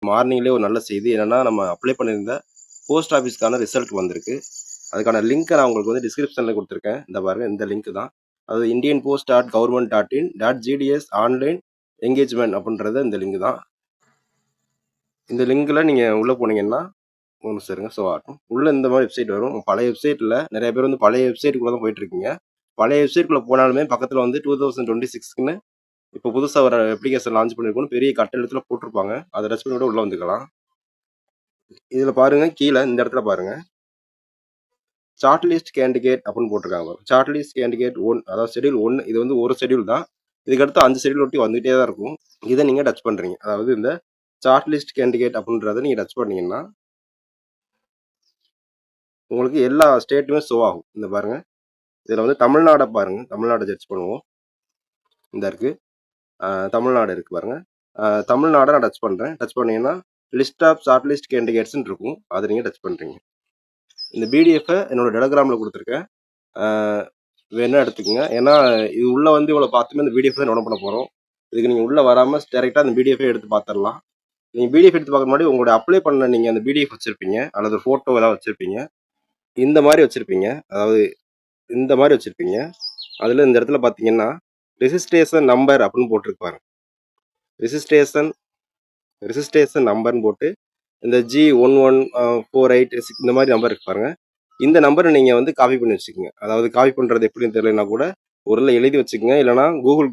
மார்னிங்லேயே ஒரு நல்ல செய்தி என்னென்னா, நம்ம அப்ளை பண்ணியிருந்த போஸ்ட் ஆஃபீஸ்க்கான ரிசல்ட் வந்திருக்கு. அதுக்கான லிங்க்கை நான் உங்களுக்கு வந்து டிஸ்கிரிப்ஷனில் கொடுத்துருக்கேன். இந்த பாருங்க, இந்த லிங்க் தான். அது indianpost.government.in.gds ஆன்லைன் என்கேஜ்மெண்ட் அப்படின்றது இந்த லிங்க் தான். இந்த லிங்கில் நீங்கள் உள்ளே போனீங்கன்னா ஒன்று சரிங்க ஸோ ஆகட்டும். உள்ளே இந்த மாதிரி வெப்சைட் வரும். பழைய வெப்சைட்டில் நிறைய பேர் வந்து பழைய வெப்சைட்டுக்குள்ளே தான் போயிட்டுருக்கீங்க. பழைய வெப்சைட்டுக்குள்ளே போனாலுமே பக்கத்தில் வந்து 2026க்குன்னு இப்போ புதுசாக வர அப்ளிகேஷன் லான்ச் பண்ணியிருக்கோன்னு பெரிய கட்டெழுத்தில் போட்டிருப்பாங்க. அதை டச் பண்ணி கூட உள்ளே வந்துக்கலாம். இதில் பாருங்க, கீழே இந்த இடத்துல பாருங்க, சார்ட் லிஸ்ட் கேண்டிடேட் அப்படின்னு போட்டிருக்காங்க. சார்ட் லிஸ்ட் கேண்டிடேட் 1, அதாவது ஷெடியூல் 1. இது வந்து ஒரு ஷெடியூல் தான். இதுக்கடுத்து 5 ஷெடியூல் ஒட்டி வந்துகிட்டே தான் இருக்கும். இதை நீங்கள் டச் பண்ணுறீங்க. அதாவது இந்த சார்ட் லிஸ்ட் கேண்டிடேட் அப்படின்றத நீங்கள் டச் பண்ணீங்கன்னா உங்களுக்கு எல்லா ஸ்டேட்டுமே ஷோ ஆகும். இந்த பாருங்க, இதில் வந்து தமிழ்நாடை பாருங்க, தமிழ்நாடு சர்ச் பண்ணுவோம். இந்த இருக்கு, தமிழ்நாடு இருக்கு பாருங்க. தமிழ்நாடை நான் டச் பண்ணுறேன். டச் பண்ணீங்கன்னா லிஸ்ட் ஆஃப் ஷார்ட் லிஸ்ட் கேண்டிடேட்ஸ்ன்னு இருக்கும். அதை நீங்கள் டச் பண்ணுறீங்க. இந்த பிடிஎஃபை என்னோட டெலகிராமில் கொடுத்துருக்கேன், வேணா எடுத்துக்கோங்க. ஏன்னா இது உள்ளே வந்து இவ்வளோ பார்த்துமே இந்த பிடிஎஃப் தான் நோட் பண்ண போகிறோம். இதுக்கு நீங்கள் உள்ளே வராமல் டேரெக்டாக அந்த பிடிஎஃபை எடுத்து பார்த்துடலாம். நீங்கள் பிடிஎஃப் எடுத்து பார்க்க முன்னாடி உங்களோட அப்ளை பண்ண நீங்கள் அந்த பிடிஎஃப் வச்சுருப்பீங்க, அல்லது ஃபோட்டோ ஏதாவது வச்சுருப்பீங்க. இந்த மாதிரி வச்சுருப்பீங்க, அதாவது இந்த மாதிரி வச்சுருப்பீங்க. அதில் இந்த இடத்துல பார்த்தீங்கன்னா ரெஜிஸ்ட்ரேஷன் நம்பர் அப்படின்னு போட்டிருப்பாங்க. ரெஜிஸ்ட்ரேஷன் நம்பர்னு போட்டு இந்த G11486 இந்த மாதிரி நம்பர் இருக்கு பாருங்க. இந்த நம்பரை நீங்கள் வந்து காப்பி பண்ணி வச்சுக்கோங்க. அதாவது காப்பி பண்ணுறது எப்படின்னு தெரியலனா கூட ஒரு எழுதி வச்சுக்கோங்க, இல்லைனா கூகுள்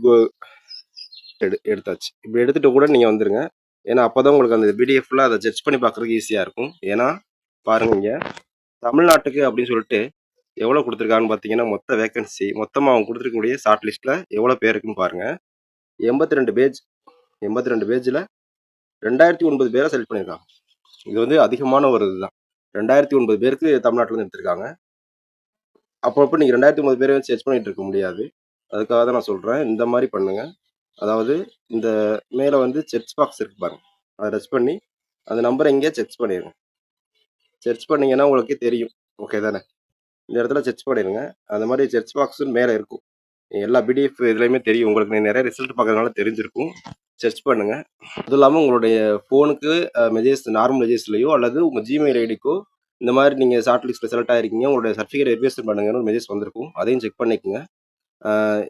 எடுத்தாச்சு. இப்படி எடுத்துகிட்டு கூட நீங்கள் வந்துடுங்க. ஏன்னா அப்போ தான் உங்களுக்கு அந்த பிடிஎஃப்ல அதை சர்ச் பண்ணி பார்க்குறதுக்கு ஈஸியாக இருக்கும். ஏன்னா பாருங்க, இங்கே தமிழ்நாட்டுக்கு அப்படின்னு சொல்லிட்டு எவ்வளோ கொடுத்துருக்காங்கன்னு பார்த்தீங்கன்னா, மொத்த வேகன்சி மொத்தமாக அவங்க கொடுத்துருக்கக்கூடிய ஷார்ட் லிஸ்ட்டில் எவ்வளோ பேர் இருக்குன்னு பாருங்கள். 82 பேஜ். 82 பேஜில் 2009 பேரை செலக்ட் பண்ணியிருக்காங்க. இது வந்து அதிகமான ஒரு இதுதான். 2009 பேருக்கு தமிழ்நாட்டில் எடுத்திருக்காங்க. அப்பப்போ நீங்கள் 2009 பேரை சர்ச் பண்ணிட்டு இருக்க முடியாது. அதுக்காக தான் நான் சொல்கிறேன், இந்த மாதிரி பண்ணுங்க. அதாவது இந்த மேலே வந்து சர்ச் பாக்ஸ் இருக்கு பாருங்க, அதை டச் பண்ணி அந்த நம்பரை எங்கேயா சர்ச் பண்ணிடுங்க. சர்ச் பண்ணிங்கன்னா உங்களுக்கே தெரியும், ஓகே தானே? இந்த இடத்துல சர்ச் பண்ணிடுங்க. அந்த மாதிரி சர்ச் பாக்ஸுன்னு மேலே இருக்கும். எல்லா பிடிஎஃப் இதுலையுமே தெரியும் உங்களுக்கு. நிறைய ரிசல்ட் பார்க்கறதுனால தெரிஞ்சிருக்கும். சர்ச் பண்ணுங்க. அதுவும் இல்லாமல் உங்களுடைய ஃபோனுக்கு மெசேஜ், நார்மல் மெசேஜ்லையோ அல்லது உங்கள் ஜிமெயில் ஐடிக்கோ இந்த மாதிரி நீங்கள் ஷார்ட் லிஸ்ட்டில் செலக்ட் ஆகிருக்கீங்க, உங்களுடைய சர்டிஃபிகேட் வெரிஃபிகேஷன் பண்ணுங்கன்னு ஒரு மெசேஜ் வந்திருக்கும். அதையும் செக் பண்ணிக்கோங்க.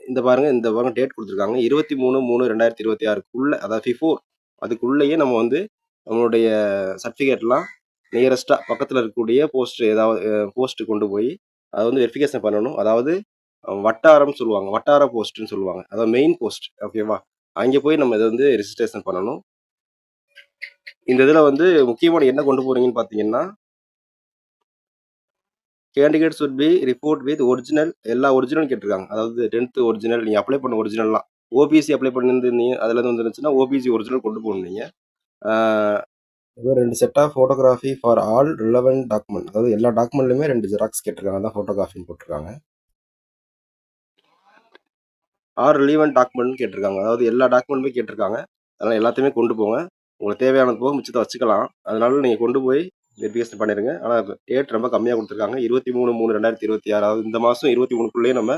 இந்த பாருங்க டேட் கொடுத்துருக்காங்க 23/3/2026க்குள்ள, அதாவது பிஃபோர் அதுக்குள்ளேயே நம்ம வந்து நம்மளுடைய சர்டிஃபிகேட்லாம் நியரஸ்ட்டாக பக்கத்தில் இருக்கக்கூடிய போஸ்ட்டு கொண்டு போய் அதை வந்து வெரிஃபிகேஷன் பண்ணணும். அதாவது வட்டாரம்னு சொல்லுவாங்க, வட்டார போஸ்ட்டுன்னு சொல்லுவாங்க, அதாவது மெயின் போஸ்ட், ஓகேவா? அங்கே போய் நம்ம இதை வந்து ரெஜிஸ்ட்ரேஷன் பண்ணணும். இந்த இதில் வந்து முக்கியமான என்ன கொண்டு போகிறீங்கன்னு பார்த்தீங்கன்னா, candidate should be report with original, எல்லா ஒரிஜினல் கேட்டிருக்காங்க. அதாவது 10th ஒரிஜினல், நீங்கள் அப்ளை பண்ண ஒரிஜினல்லாம். ஓபிசி அப்ளை பண்ணியிருந்தீங்க, அதில் வந்து வந்துருந்துச்சுன்னா ஓபிசி ஒரிஜினல் கொண்டு போகணும். நீங்கள் 2 set of photography for all relevant document, அதாவது எல்லா டாக்குமெண்ட்லையுமே 2 ஜெராக்ஸ் கேட்டிருக்காங்க, அதான் ஃபோட்டோகிராஃபின்னு போட்டிருக்காங்க. ஆர் ரிலீவெண்ட் டாக்குமெண்ட்னு கேட்டிருக்காங்க, அதாவது எல்லா டாக்குமெண்ட்டுமே கேட்டிருக்காங்க. அதனால் எல்லாத்தையுமே கொண்டு போங்க. உங்களுக்கு தேவையானது போக மிச்சத்தை வச்சுக்கலாம். அதனால நீங்கள் கொண்டு போய் வெரிஃபிகேஷன் பண்ணிடுங்க. ஆனால் டேட் ரொம்ப கம்மியாக கொடுத்துருக்காங்க, 23/3/2026. அதாவது இந்த மாதம் 23க்குள்ளேயே நம்ம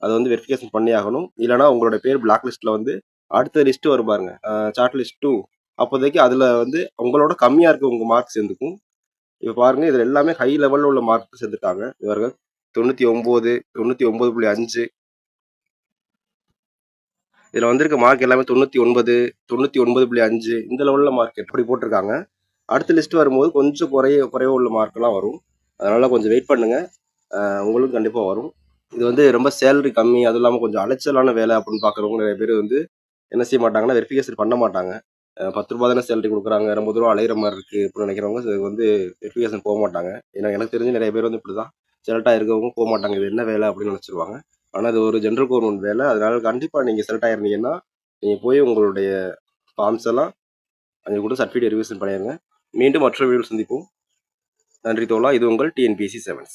அதை வந்து வெரிஃபிகேஷன் பண்ணி ஆகணும். இல்லைனா உங்களோட பேர் பிளாக் லிஸ்ட்டில் வந்து அடுத்த லிஸ்ட்டு வரும் பாருங்க, சார்ட் லிஸ்ட் 2. அப்போதைக்கு அதில் வந்து உங்களோட கம்மியாக இருக்க உங்கள் மார்க் சேர்ந்துக்கும். இப்போ பாருங்கள், இதில் எல்லாமே ஹை லெவலில் உள்ள மார்க் சேர்ந்துட்டாங்க இவர்கள். 99, 99.5. இதில் வந்திருக்க மார்க் எல்லாமே 99, 99.5 இந்த லெவலில் மார்க் எப்படி போட்டிருக்காங்க. அடுத்த லிஸ்ட் வரும்போது கொஞ்சம் குறைய உள்ள மார்க்கெல்லாம் வரும். அதனால் கொஞ்சம் வெயிட் பண்ணுங்கள், உங்களுக்கு கண்டிப்பாக வரும். இது வந்து ரொம்ப சேலரி கம்மி, அதுவும் இல்லாமல் கொஞ்சம் அலைச்சலான வேலை அப்படின்னு பார்க்குறவங்க நிறைய பேர் வந்து என்ன செய்ய மாட்டாங்கன்னா, வெரிஃபிகேஷன் பண்ண மாட்டாங்க. 10 ரூபா தானே சேலரி கொடுக்குறாங்க, ரொம்ப தூரம் அலையிற மாதிரி இருக்குது அப்படின்னு நினைக்கிறவங்க வந்து வெரிஃபிகேஷன் போக மாட்டாங்க. ஏன்னா எனக்கு தெரிஞ்சு நிறைய பேர் வந்து இப்படி தான் செலக்ட் ஆகிருக்கவங்க போக மாட்டாங்க, இது என்ன வேலை அப்படின்னு நினச்சிருவாங்க. ஆனால் அது ஒரு ஜென்ரல் கவர்மெண்ட் வேலை. அதனால கண்டிப்பாக நீங்கள் செலக்ட் ஆகிருந்தீங்கன்னா நீங்கள் போய் உங்களுடைய ஃபார்ம்ஸ் எல்லாம் அங்கே கூட சர்டிஃபிகேட் வெரிஃபிகேஷன் பண்ணிடுங்க. மீண்டும் மற்ற வீடியோவில் சந்திப்போம். நன்றி தோழா. இது உங்கள் TNPSC 7.